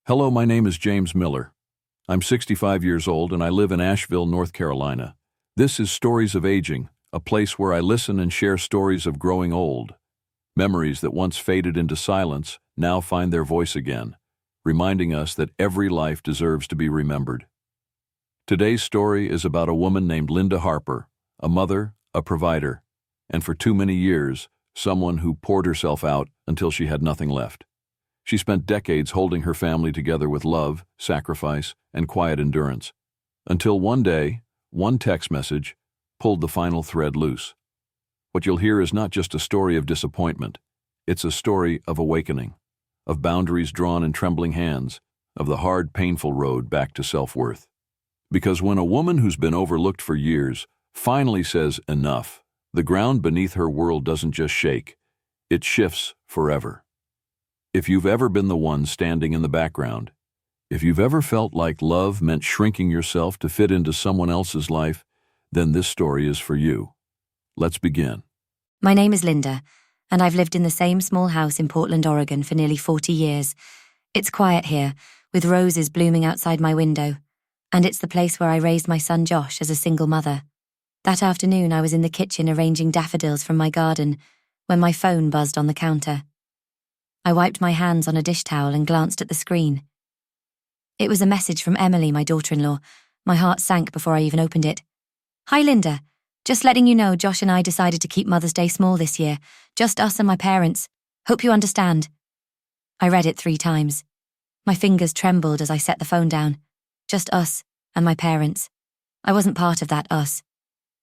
Hello, my name is James Miller. I'm 65 years old and I live in Asheville, North Carolina. This is Stories of Aging, a place where I listen and share stories of growing old. Memories that once faded into silence now find their voice again, reminding us that every life deserves to be remembered. Today's story is about a woman named Linda Harper, a mother, a provider, and for too many years, someone who poured herself out until she had nothing left. She spent decades holding her family together with love, sacrifice, and quiet endurance, until one day, one text message pulled the final thread loose. What you'll hear is not just a story of disappointment, it's a story of awakening, of boundaries drawn in trembling hands, of the hard, painful road back to self-worth. Because when a woman who's been overlooked for years finally says enough, the ground beneath her world doesn't just shake, it shifts forever. If you've ever been the one standing in the background, if you've ever felt like love meant shrinking yourself to fit into someone else's life, then this story is for you. Let's begin. My name is Linda, and I've lived in the same small house in Portland, Oregon for nearly 40 years. It's quiet here, with roses blooming outside my window, and it's the place where I raised my son Josh as a single mother. That afternoon I was in the kitchen arranging daffodils from my garden when my phone buzzed on the counter. I wiped my hands on a dish towel and glanced at the screen. It was a message from Emily, my daughter-in-law. My heart sank before I even opened it. "Hi, Linda. Just letting you know Josh and I decided to keep Mother's Day small this year. Just us and my parents. Hope you understand." I read it 3 times. My fingers trembled as I set the phone down. Just us and my parents. I wasn't part of that us.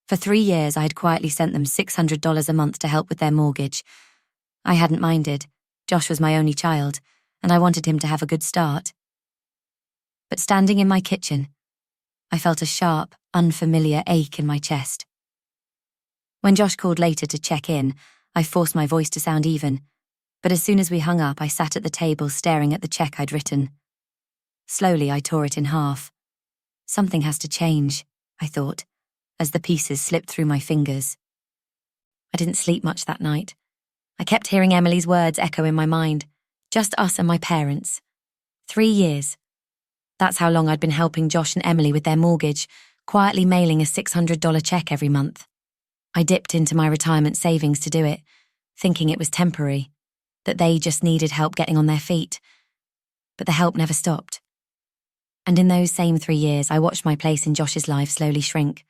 For 3 years I had quietly sent them $600 a month to help with their mortgage. I hadn't minded. Josh was my only child, and I wanted him to have a good start. But standing in my kitchen, I felt a sharp, unfamiliar ache in my chest. When Josh called later to check in, I forced my voice to sound even, but as soon as we hung up, I sat at the table staring at the check I'd written. Slowly, I tore it in half. Something has to change, I thought, as the pieces slipped through my fingers. I didn't sleep much that night. I kept hearing Emily's words echo in my mind. Just us and my parents. 3 years. That's how long I'd been helping Josh and Emily with their mortgage, quietly mailing a $600 check every month. I dipped into my retirement savings to do it, thinking it was temporary, that they just needed help getting on their feet. But the help never stopped. And in those same 3 years, I watched my place in Josh's life slowly shrink.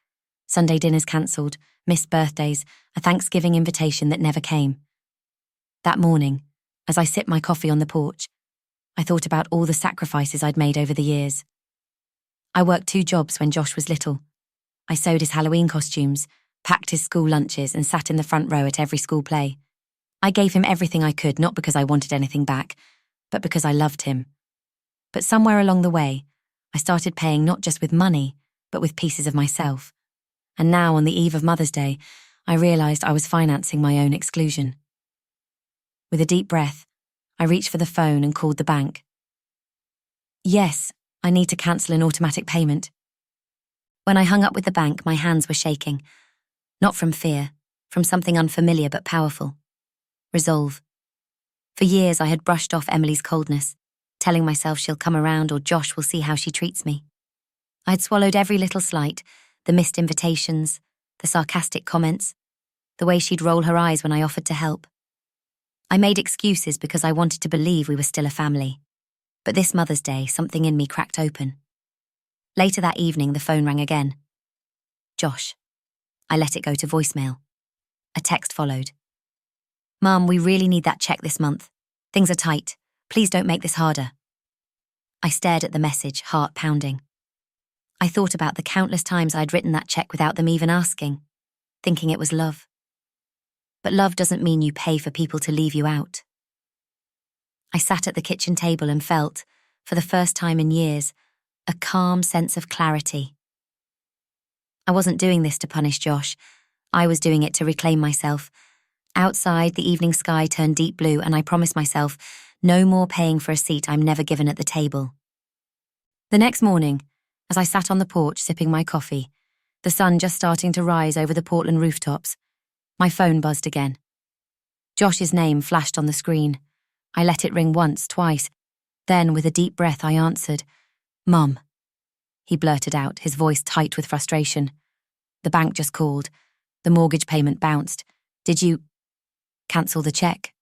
Sunday dinners cancelled, missed birthdays, a Thanksgiving invitation that never came. That morning, as I sipped my coffee on the porch, I thought about all the sacrifices I'd made over the years. I worked 2 jobs when Josh was little. I sewed his Halloween costumes, packed his school lunches, and sat in the front row at every school play. I gave him everything I could, not because I wanted anything back, but because I loved him. But somewhere along the way, I started paying not just with money, but with pieces of myself. And now, on the eve of Mother's Day, I realized I was financing my own exclusion. With a deep breath, I reached for the phone and called the bank. "Yes, I need to cancel an automatic payment." When I hung up with the bank, my hands were shaking. Not from fear, from something unfamiliar but powerful. Resolve. For years I had brushed off Emily's coldness, telling myself she'll come around or Josh will see how she treats me. I had swallowed every little slight, the missed invitations, the sarcastic comments, the way she'd roll her eyes when I offered to help. I made excuses because I wanted to believe we were still a family. But this Mother's Day, something in me cracked open. Later that evening, the phone rang again. Josh. I let it go to voicemail. A text followed. "Mum, we really need that check this month. Things are tight. Please don't make this harder." I stared at the message, heart pounding. I thought about the countless times I'd written that check without them even asking, thinking it was love. But love doesn't mean you pay for people to leave you out. I sat at the kitchen table and felt, for the first time in years, a calm sense of clarity. I wasn't doing this to punish Josh. I was doing it to reclaim myself. Outside, the evening sky turned deep blue, and I promised myself no more paying for a seat I'm never given at the table. The next morning, as I sat on the porch sipping my coffee, the sun just starting to rise over the Portland rooftops, my phone buzzed again. Josh's name flashed on the screen. I let it ring once, twice, Then, with a deep breath, I answered, "Mum." He blurted out, his voice tight with frustration. "The bank just called. The mortgage payment bounced. Did you cancel the check?"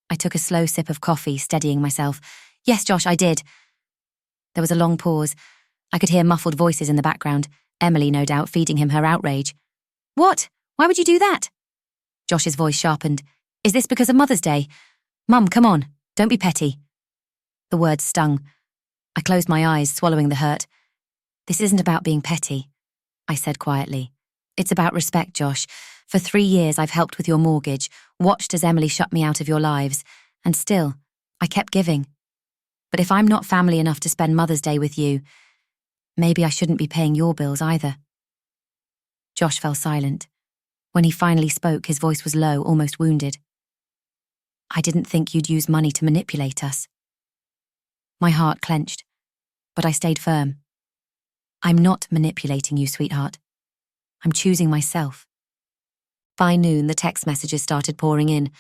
I took a slow sip of coffee, steadying myself. "Yes, Josh, I did." There was a long pause. I could hear muffled voices in the background, Emily, no doubt, feeding him her outrage. "What? Why would you do that?" Josh's voice sharpened. "Is this because of Mother's Day? Mum, come on, don't be petty." The words stung. I closed my eyes, swallowing the hurt. "This isn't about being petty," I said quietly. "It's about respect, Josh. For 3 years I've helped with your mortgage, watched as Emily shut me out of your lives, and still, I kept giving. But if I'm not family enough to spend Mother's Day with you, maybe I shouldn't be paying your bills either." Josh fell silent. When he finally spoke, his voice was low, almost wounded. "I didn't think you'd use money to manipulate us." My heart clenched, but I stayed firm. "I'm not manipulating you, sweetheart. I'm choosing myself." By noon, the text messages started pouring in.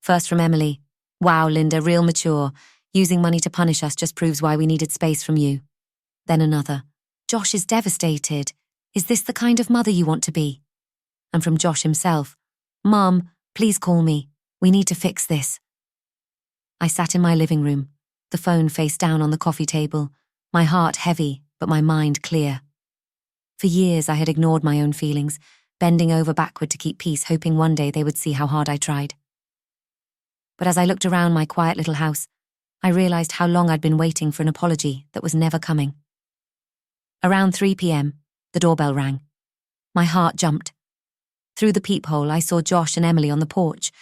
First from Emily. "Wow, Linda, real mature. Using money to punish us just proves why we needed space from you." Then another. "Josh is devastated. Is this the kind of mother you want to be?" And from Josh himself. "Mum, please call me. We need to fix this." I sat in my living room, the phone face down on the coffee table, my heart heavy, but my mind clear. For years I had ignored my own feelings, bending over backward to keep peace, hoping one day they would see how hard I tried. But as I looked around my quiet little house, I realized how long I'd been waiting for an apology that was never coming. Around 3 p.m, the doorbell rang. My heart jumped. Through the peephole, I saw Josh and Emily on the porch.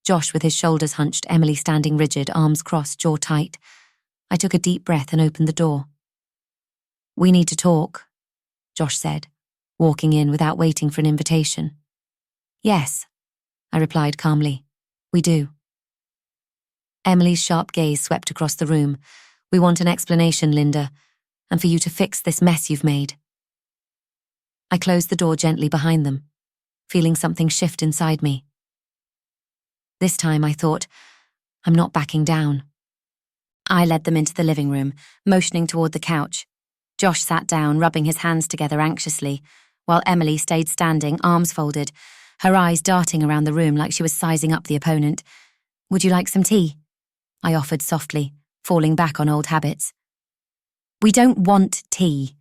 Josh with his shoulders hunched, Emily standing rigid, arms crossed, jaw tight. I took a deep breath and opened the door. "We need to talk," Josh said, walking in without waiting for an invitation. "Yes," I replied calmly. "We do." Emily's sharp gaze swept across the room. "We want an explanation, Linda, and for you to fix this mess you've made." I closed the door gently behind them, feeling something shift inside me. This time I thought, I'm not backing down. I led them into the living room, motioning toward the couch. Josh sat down, rubbing his hands together anxiously, while Emily stayed standing, arms folded, her eyes darting around the room like she was sizing up the opponent. "Would you like some tea?" I offered softly, falling back on old habits. "We don't want tea,"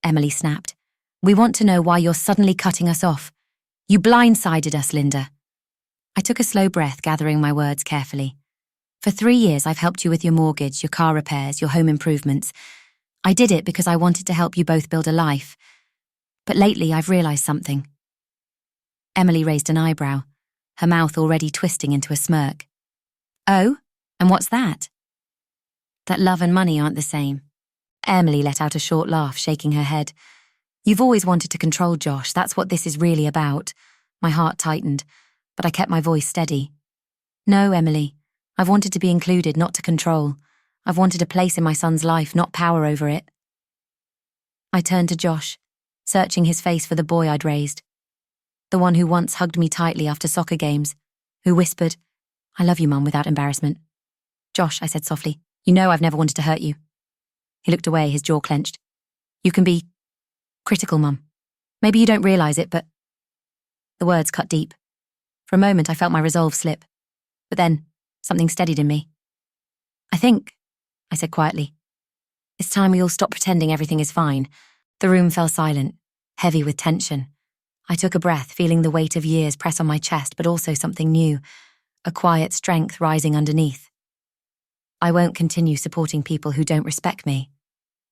Emily snapped. "We want to know why you're suddenly cutting us off. You blindsided us, Linda." I took a slow breath, gathering my words carefully. "For 3 years I've helped you with your mortgage, your car repairs, your home improvements. I did it because I wanted to help you both build a life. But lately I've realized something." Emily raised an eyebrow, her mouth already twisting into a smirk. "Oh? And what's that?" "That love and money aren't the same." Emily let out a short laugh, shaking her head. "You've always wanted to control Josh, that's what this is really about." My heart tightened, but I kept my voice steady. "No, Emily, I've wanted to be included, not to control. I've wanted a place in my son's life, not power over it." I turned to Josh, searching his face for the boy I'd raised. The one who once hugged me tightly after soccer games, who whispered, "I love you, Mum," without embarrassment. "Josh," I said softly, "you know I've never wanted to hurt you." He looked away, his jaw clenched. "You can be critical, Mum. Maybe you don't realize it, but..." The words cut deep. For a moment I felt my resolve slip, but then something steadied in me. "I think," I said quietly, "it's time we all stop pretending everything is fine." The room fell silent, heavy with tension. I took a breath, feeling the weight of years press on my chest, but also something new, a quiet strength rising underneath. "I won't continue supporting people who don't respect me,"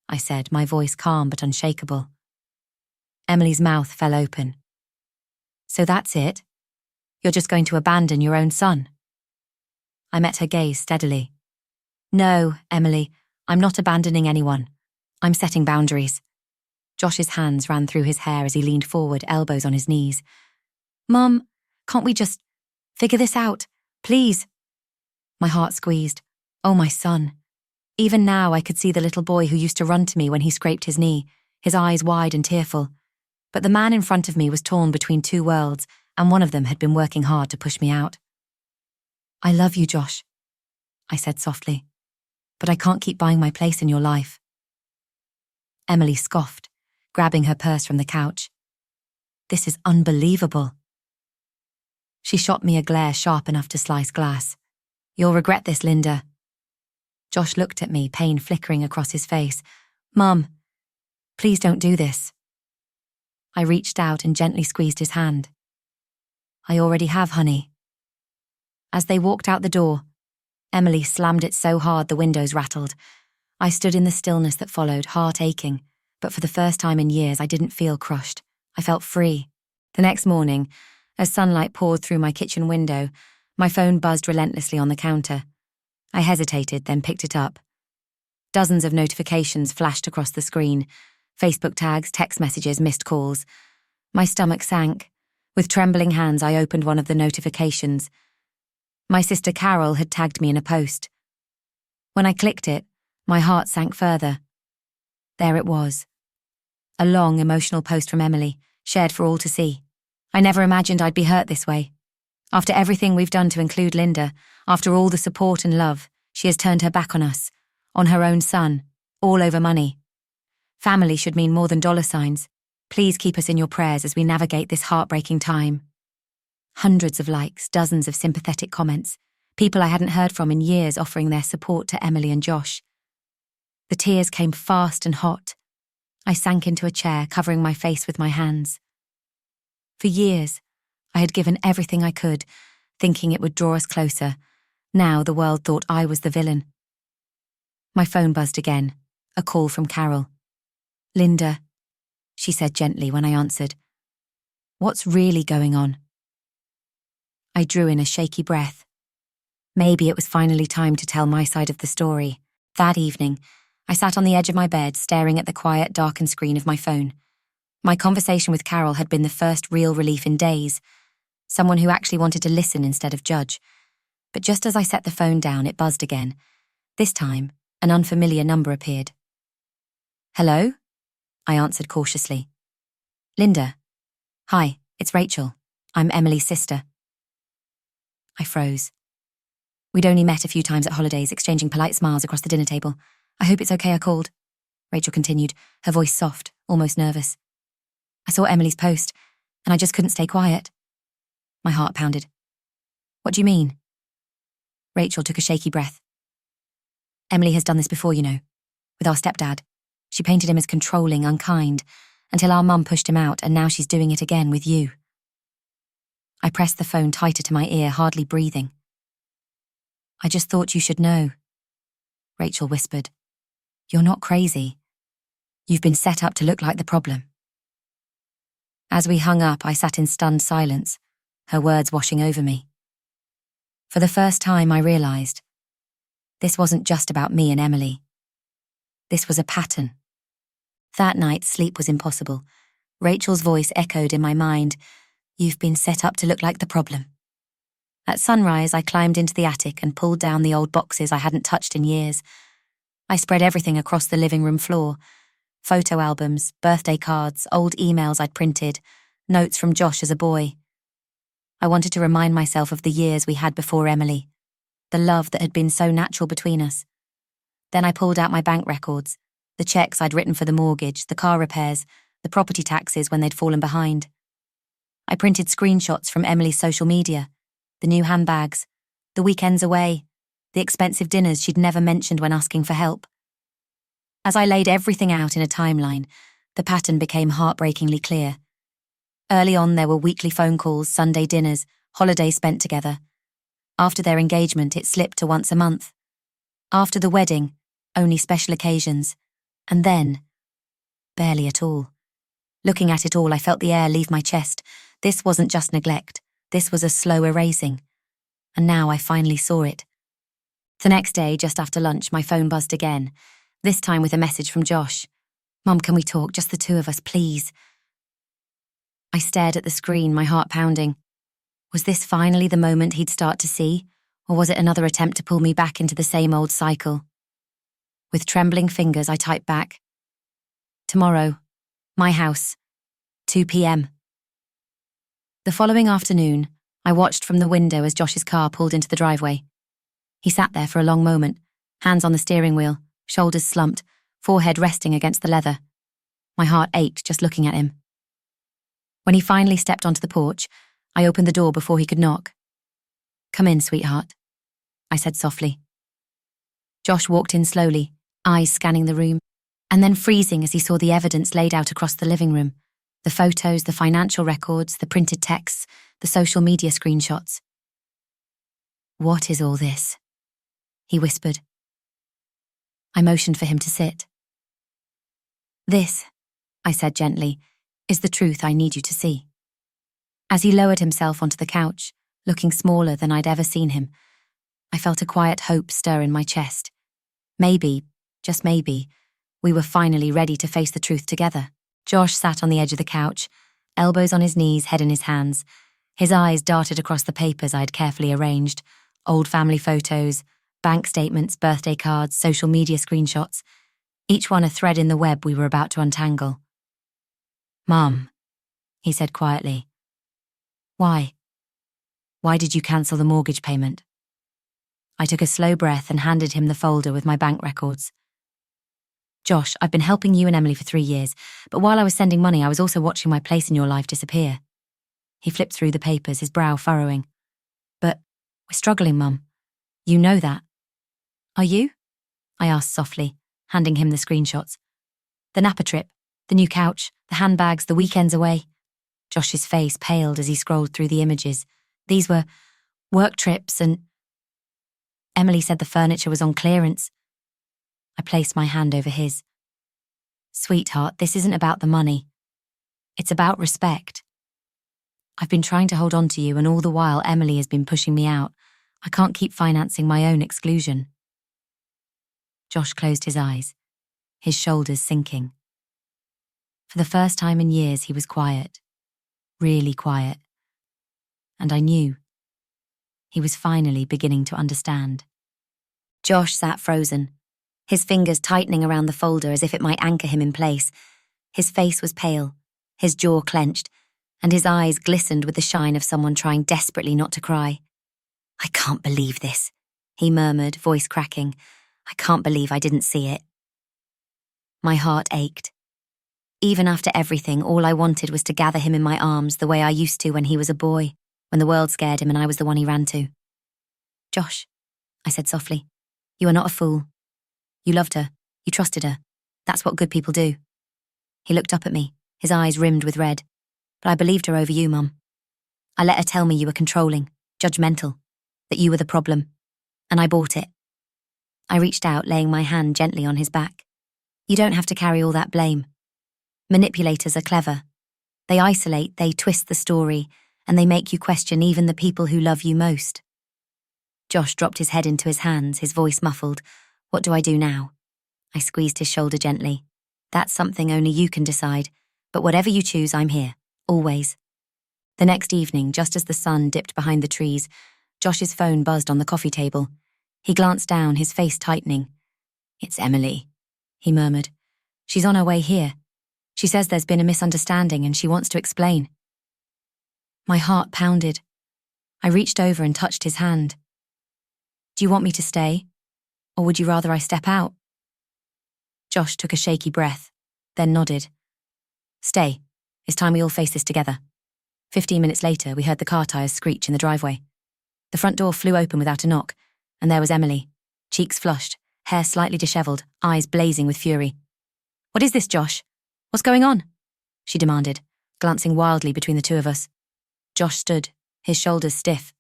I said, my voice calm but unshakable. Emily's mouth fell open. "So that's it? You're just going to abandon your own son?" I met her gaze steadily. "No, Emily, I'm not abandoning anyone. I'm setting boundaries." Josh's hands ran through his hair as he leaned forward, elbows on his knees. "Mum, can't we just figure this out? Please." My heart squeezed. Oh, my son. Even now I could see the little boy who used to run to me when he scraped his knee, his eyes wide and tearful. But the man in front of me was torn between 2 worlds, and one of them had been working hard to push me out. "I love you, Josh," I said softly. but I can't keep buying my place in your life." Emily scoffed, grabbing her purse from the couch. "This is unbelievable." She shot me a glare sharp enough to slice glass. "You'll regret this, Linda." Josh looked at me, pain flickering across his face. "Mum, please don't do this." I reached out and gently squeezed his hand. "I already have, honey." As they walked out the door, Emily slammed it so hard the windows rattled. I stood in the stillness that followed, heart aching, but for the first time in years I didn't feel crushed. I felt free. The next morning, as sunlight poured through my kitchen window, my phone buzzed relentlessly on the counter. I hesitated, then picked it up. Dozens of notifications flashed across the screen. Facebook tags, text messages, missed calls. My stomach sank. With trembling hands, I opened one of the notifications. My sister Carol had tagged me in a post. When I clicked it, my heart sank further. There it was. A long, emotional post from Emily, shared for all to see. I never imagined I'd be hurt this way. After everything we've done to include Linda, after all the support and love, she has turned her back on us, on her own son, all over money. Family should mean more than dollar signs. Please keep us in your prayers as we navigate this heartbreaking time. Hundreds of likes, dozens of sympathetic comments, people I hadn't heard from in years offering their support to Emily and Josh. The tears came fast and hot. I sank into a chair, covering my face with my hands. For years, I had given everything I could, thinking it would draw us closer. Now the world thought I was the villain. My phone buzzed again, a call from Carol. "Linda," she said gently when I answered. "What's really going on?" I drew in a shaky breath. Maybe it was finally time to tell my side of the story. That evening, I sat on the edge of my bed, staring at the quiet, darkened screen of my phone. My conversation with Carol had been the first real relief in days. Someone who actually wanted to listen instead of judge. But just as I set the phone down, it buzzed again. This time, an unfamiliar number appeared. "Hello?" I answered cautiously. "Linda. Hi, it's Rachel. I'm Emily's sister." I froze. We'd only met a few times at holidays, exchanging polite smiles across the dinner table. "I hope it's okay I called," Rachel continued, her voice soft, almost nervous. "I saw Emily's post, and I just couldn't stay quiet." My heart pounded. "What do you mean?" Rachel took a shaky breath. "Emily has done this before, you know, with our stepdad. She painted him as controlling, unkind, until our mum pushed him out, and now she's doing it again with you." I pressed the phone tighter to my ear, hardly breathing. "I just thought you should know," Rachel whispered. "You're not crazy. You've been set up to look like the problem." As we hung up, I sat in stunned silence, her words washing over me. For the first time, I realized this wasn't just about me and Emily. This was a pattern. That night, sleep was impossible. Rachel's voice echoed in my mind. "You've been set up to look like the problem." At sunrise, I climbed into the attic and pulled down the old boxes I hadn't touched in years. I spread everything across the living room floor. Photo albums, birthday cards, old emails I'd printed, notes from Josh as a boy. I wanted to remind myself of the years we had before Emily, the love that had been so natural between us. Then I pulled out my bank records, the checks I'd written for the mortgage, the car repairs, the property taxes when they'd fallen behind. I printed screenshots from Emily's social media, the new handbags, the weekends away, the expensive dinners she'd never mentioned when asking for help. As I laid everything out in a timeline, the pattern became heartbreakingly clear. Early on, there were weekly phone calls, Sunday dinners, holidays spent together. After their engagement, it slipped to once a month. After the wedding, only special occasions. And then, barely at all. Looking at it all, I felt the air leave my chest. This wasn't just neglect. This was a slow erasing. And now I finally saw it. The next day, just after lunch, my phone buzzed again, this time with a message from Josh. "Mum, can we talk? Just the two of us, please." I stared at the screen, my heart pounding. Was this finally the moment he'd start to see, or was it another attempt to pull me back into the same old cycle? With trembling fingers, I typed back, "Tomorrow, my house, 2 p.m. The following afternoon, I watched from the window as Josh's car pulled into the driveway. He sat there for a long moment, hands on the steering wheel, shoulders slumped, forehead resting against the leather. My heart ached just looking at him. When he finally stepped onto the porch, I opened the door before he could knock. "Come in, sweetheart," I said softly. Josh walked in slowly, eyes scanning the room, and then freezing as he saw the evidence laid out across the living room. The photos, the financial records, the printed texts, the social media screenshots. "What is all this?" he whispered. I motioned for him to sit. "This," I said gently, "is the truth I need you to see." As he lowered himself onto the couch, looking smaller than I'd ever seen him, I felt a quiet hope stir in my chest. Maybe, just maybe, we were finally ready to face the truth together. Josh sat on the edge of the couch, elbows on his knees, head in his hands. His eyes darted across the papers I'd carefully arranged, old family photos, bank statements, birthday cards, social media screenshots, each one a thread in the web we were about to untangle. "Mum," he said quietly. "Why? Why did you cancel the mortgage payment?" I took a slow breath and handed him the folder with my bank records. "Josh, I've been helping you and Emily for 3 years, but while I was sending money, I was also watching my place in your life disappear." He flipped through the papers, his brow furrowing. "But we're struggling, Mum. You know that." "Are you?" I asked softly, handing him the screenshots. "The Napa trip, the new couch, the handbags, the weekends away." Josh's face paled as he scrolled through the images. These were work trips and... Emily said the furniture was on clearance. I placed my hand over his. "Sweetheart, this isn't about the money. It's about respect. I've been trying to hold on to you, and all the while Emily has been pushing me out. I can't keep financing my own exclusion." Josh closed his eyes, his shoulders sinking. For the first time in years, he was quiet, really quiet. And I knew. He was finally beginning to understand. Josh sat frozen, his fingers tightening around the folder as if it might anchor him in place. His face was pale, his jaw clenched, and his eyes glistened with the shine of someone trying desperately not to cry. "I can't believe this," he murmured, voice cracking. "I can't believe I didn't see it." My heart ached. Even after everything, all I wanted was to gather him in my arms the way I used to when he was a boy, when the world scared him and I was the one he ran to. "Josh," I said softly, "you are not a fool. You loved her. You trusted her. That's what good people do." He looked up at me, his eyes rimmed with red. "But I believed her over you, Mum. I let her tell me you were controlling, judgmental, that you were the problem. And I bought it." I reached out, laying my hand gently on his back. "You don't have to carry all that blame. Manipulators are clever. They isolate, they twist the story, and they make you question even the people who love you most." Josh dropped his head into his hands, his voice muffled. "What do I do now?" I squeezed his shoulder gently. "That's something only you can decide, but whatever you choose, I'm here, always." The next evening, just as the sun dipped behind the trees, Josh's phone buzzed on the coffee table. He glanced down, his face tightening. "It's Emily," he murmured. "She's on her way here. She says there's been a misunderstanding and she wants to explain." My heart pounded. I reached over and touched his hand. "Do you want me to stay? Or would you rather I step out?" Josh took a shaky breath, then nodded. "Stay. It's time we all face this together." 15 minutes later, we heard the car tires screech in the driveway. The front door flew open without a knock, and there was Emily, cheeks flushed, hair slightly dishevelled, eyes blazing with fury. "What is this, Josh? What's going on?" she demanded, glancing wildly between the two of us. Josh stood, his shoulders stiff.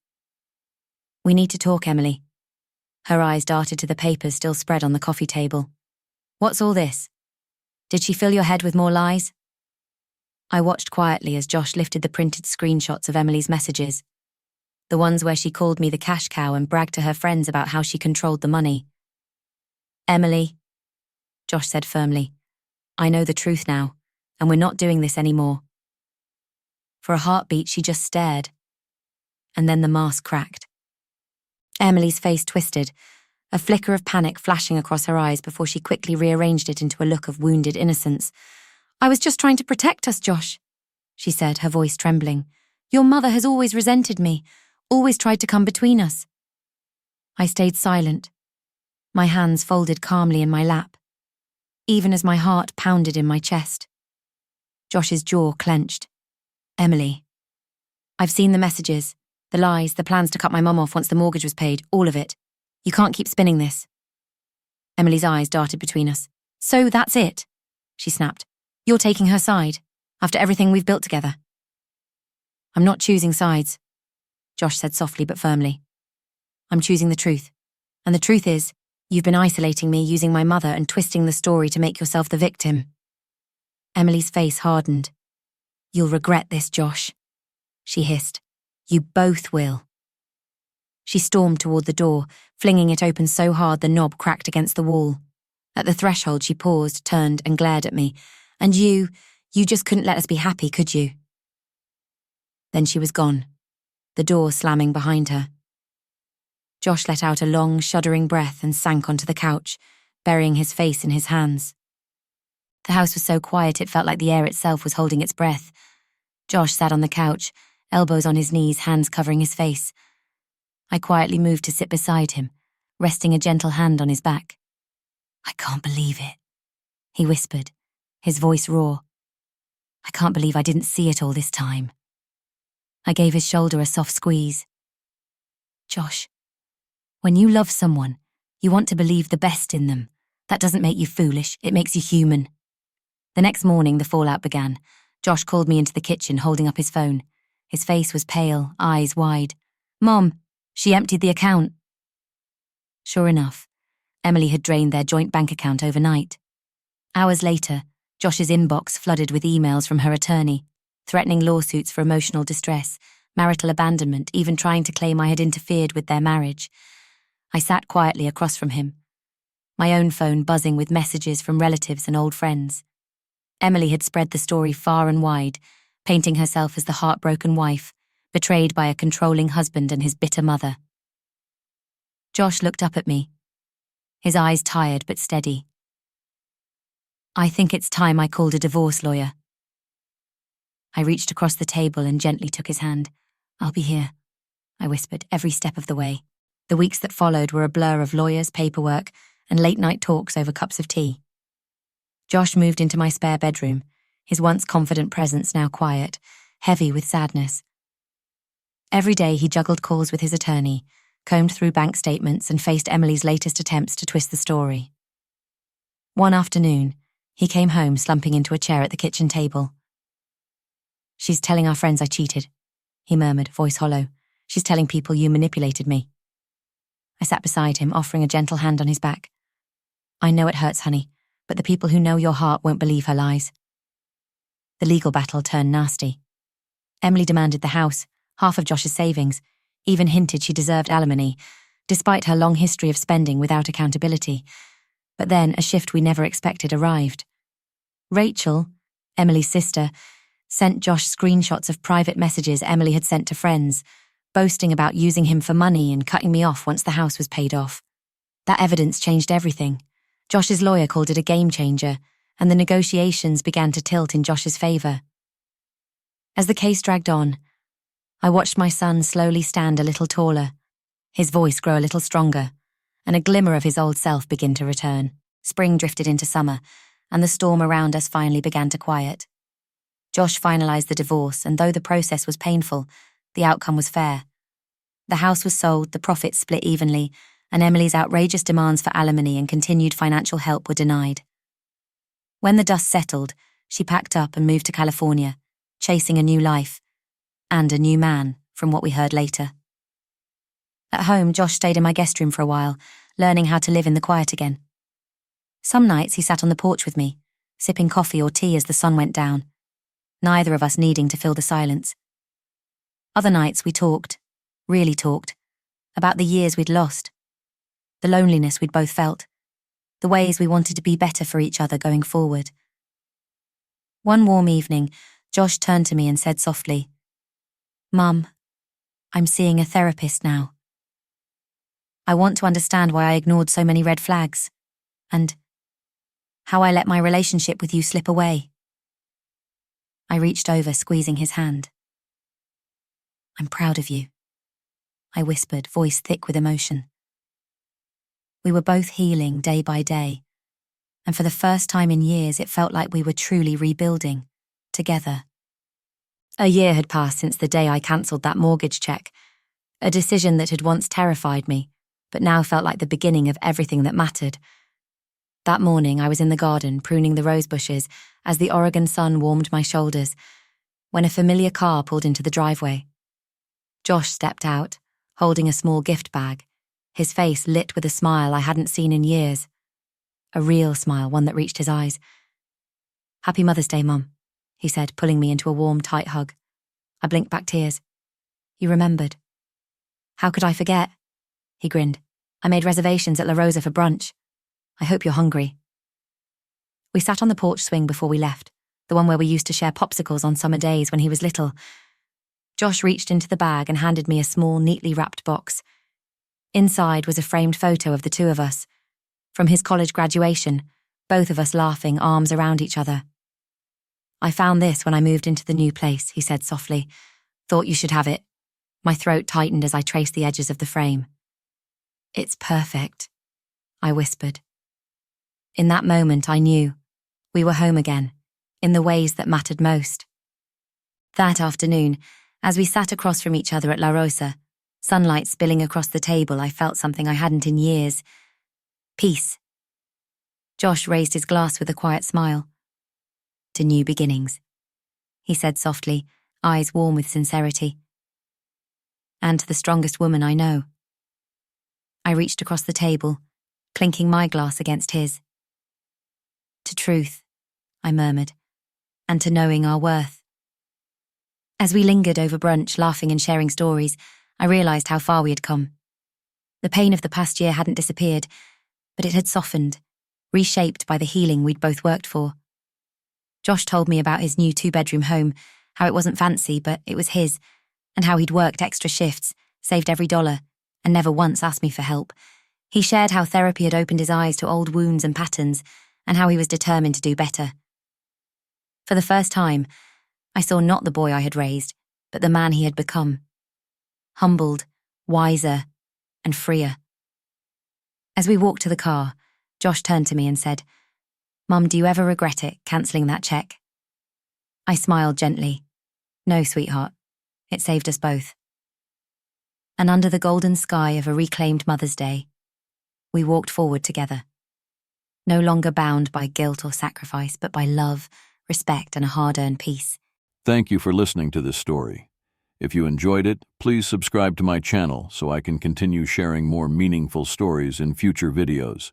"We need to talk, Emily." Her eyes darted to the papers still spread on the coffee table. "What's all this? Did she fill your head with more lies?" I watched quietly as Josh lifted the printed screenshots of Emily's messages. The ones where she called me the cash cow and bragged to her friends about how she controlled the money. "Emily," Josh said firmly, "I know the truth now, and we're not doing this anymore." For a heartbeat, she just stared. And then the mask cracked. Emily's face twisted, a flicker of panic flashing across her eyes before she quickly rearranged it into a look of wounded innocence. "I was just trying to protect us, Josh," she said, her voice trembling. "Your mother has always resented me, always tried to come between us." I stayed silent. my hands folded calmly in my lap, even as my heart pounded in my chest. Josh's jaw clenched. Emily. I've seen the messages, the lies, the plans to cut my mum off once the mortgage was paid, all of it. You can't keep spinning this. Emily's eyes darted between us. So that's it, she snapped. You're taking her side, after everything we've built together. I'm not choosing sides, Josh said softly but firmly. I'm choosing the truth. And the truth is, you've been isolating me, using my mother and twisting the story to make yourself the victim. Emily's face hardened. You'll regret this, Josh, she hissed. You both will. She stormed toward the door, flinging it open so hard the knob cracked against the wall. At the threshold, she paused, turned, and glared at me. And you just couldn't let us be happy, could you? Then she was gone, the door slamming behind her. Josh let out a long, shuddering breath and sank onto the couch, burying his face in his hands. The house was so quiet it felt like the air itself was holding its breath. Josh sat on the couch, elbows on his knees, hands covering his face. I quietly moved to sit beside him, resting a gentle hand on his back. I can't believe it, he whispered, his voice raw. I can't believe I didn't see it all this time. I gave his shoulder a soft squeeze. Josh, when you love someone, you want to believe the best in them. That doesn't make you foolish, it makes you human. The next morning, the fallout began. Josh called me into the kitchen, holding up his phone. His face was pale, eyes wide. Mom, she emptied the account. Sure enough, Emily had drained their joint bank account overnight. Hours later, Josh's inbox flooded with emails from her attorney, threatening lawsuits for emotional distress, marital abandonment, even trying to claim I had interfered with their marriage. I sat quietly across from him, my own phone buzzing with messages from relatives and old friends. Emily had spread the story far and wide, painting herself as the heartbroken wife, betrayed by a controlling husband and his bitter mother. Josh looked up at me, his eyes tired but steady. I think it's time I called a divorce lawyer. I reached across the table and gently took his hand. I'll be here, I whispered, every step of the way. The weeks that followed were a blur of lawyers, paperwork, and late-night talks over cups of tea. Josh moved into my spare bedroom, his once confident presence now quiet, heavy with sadness. Every day he juggled calls with his attorney, combed through bank statements, and faced Emily's latest attempts to twist the story. One afternoon, he came home slumping into a chair at the kitchen table. She's telling our friends I cheated, he murmured, voice hollow. She's telling people you manipulated me. I sat beside him, offering a gentle hand on his back. I know it hurts, honey, but the people who know your heart won't believe her lies. The legal battle turned nasty. Emily demanded the house, half of Josh's savings, even hinted she deserved alimony, despite her long history of spending without accountability. But then a shift we never expected arrived. Rachel, Emily's sister, sent Josh screenshots of private messages Emily had sent to friends, boasting about using him for money and cutting me off once the house was paid off. That evidence changed everything. Josh's lawyer called it a game changer, and the negotiations began to tilt in Josh's favor. As the case dragged on, I watched my son slowly stand a little taller, his voice grow a little stronger, and a glimmer of his old self begin to return. Spring drifted into summer, and the storm around us finally began to quiet. Josh finalized the divorce, and though the process was painful, the outcome was fair. The house was sold, the profits split evenly, and Emily's outrageous demands for alimony and continued financial help were denied. When the dust settled, she packed up and moved to California, chasing a new life, and a new man, from what we heard later. At home, Josh stayed in my guest room for a while, learning how to live in the quiet again. Some nights he sat on the porch with me, sipping coffee or tea as the sun went down, neither of us needing to fill the silence. Other nights we talked, really talked, about the years we'd lost, the loneliness we'd both felt, the ways we wanted to be better for each other going forward. One warm evening, Josh turned to me and said softly, "Mum, I'm seeing a therapist now. I want to understand why I ignored so many red flags, and how I let my relationship with you slip away." I reached over, squeezing his hand. "I'm proud of you," I whispered, voice thick with emotion. We were both healing day by day. And for the first time in years, it felt like we were truly rebuilding, together. A year had passed since the day I cancelled that mortgage check, a decision that had once terrified me, but now felt like the beginning of everything that mattered. That morning, I was in the garden pruning the rose bushes as the Oregon sun warmed my shoulders, when a familiar car pulled into the driveway. Josh stepped out, holding a small gift bag, his face lit with a smile I hadn't seen in years. A real smile, one that reached his eyes. "Happy Mother's Day, Mum," he said, pulling me into a warm, tight hug. I blinked back tears. "You remembered." "How could I forget?" He grinned. "I made reservations at La Rosa for brunch. I hope you're hungry." We sat on the porch swing before we left, the one where we used to share popsicles on summer days when he was little. Josh reached into the bag and handed me a small, neatly wrapped box. Inside was a framed photo of the two of us. From his college graduation, both of us laughing, arms around each other. "I found this when I moved into the new place," he said softly. "Thought you should have it." My throat tightened as I traced the edges of the frame. "It's perfect," I whispered. In that moment, I knew we were home again, in the ways that mattered most. That afternoon, as we sat across from each other at La Rosa, sunlight spilling across the table, I felt something I hadn't in years. Peace. Josh raised his glass with a quiet smile. "To new beginnings," he said softly, eyes warm with sincerity. "And to the strongest woman I know." I reached across the table, clinking my glass against his. "To truth," I murmured, "and to knowing our worth." As we lingered over brunch, laughing and sharing stories, I realised how far we had come. The pain of the past year hadn't disappeared, but it had softened, reshaped by the healing we'd both worked for. Josh told me about his new 2-bedroom home, how it wasn't fancy, but it was his, and how he'd worked extra shifts, saved every dollar, and never once asked me for help. He shared how therapy had opened his eyes to old wounds and patterns, and how he was determined to do better. For the first time, I saw not the boy I had raised, but the man he had become. Humbled, wiser, and freer. As we walked to the car, Josh turned to me and said, "Mum, do you ever regret it, cancelling that check?" I smiled gently. "No, sweetheart. It saved us both." And under the golden sky of a reclaimed Mother's Day, we walked forward together. No longer bound by guilt or sacrifice, but by love, respect, and a hard-earned peace. Thank you for listening to this story. If you enjoyed it, please subscribe to my channel so I can continue sharing more meaningful stories in future videos.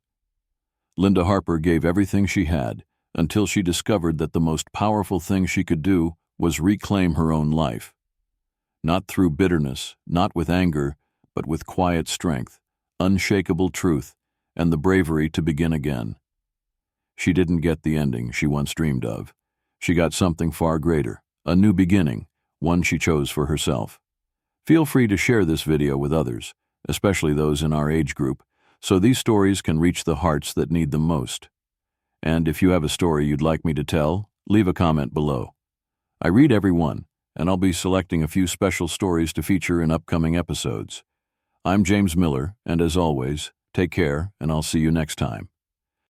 Linda Harper gave everything she had until she discovered that the most powerful thing she could do was reclaim her own life. Not through bitterness, not with anger, but with quiet strength, unshakable truth, and the bravery to begin again. She didn't get the ending she once dreamed of. She got something far greater, a new beginning, one she chose for herself. Feel free to share this video with others, especially those in our age group, so these stories can reach the hearts that need them most. And if you have a story you'd like me to tell, leave a comment below. I read every one, and I'll be selecting a few special stories to feature in upcoming episodes. I'm James Miller, and as always, take care, and I'll see you next time.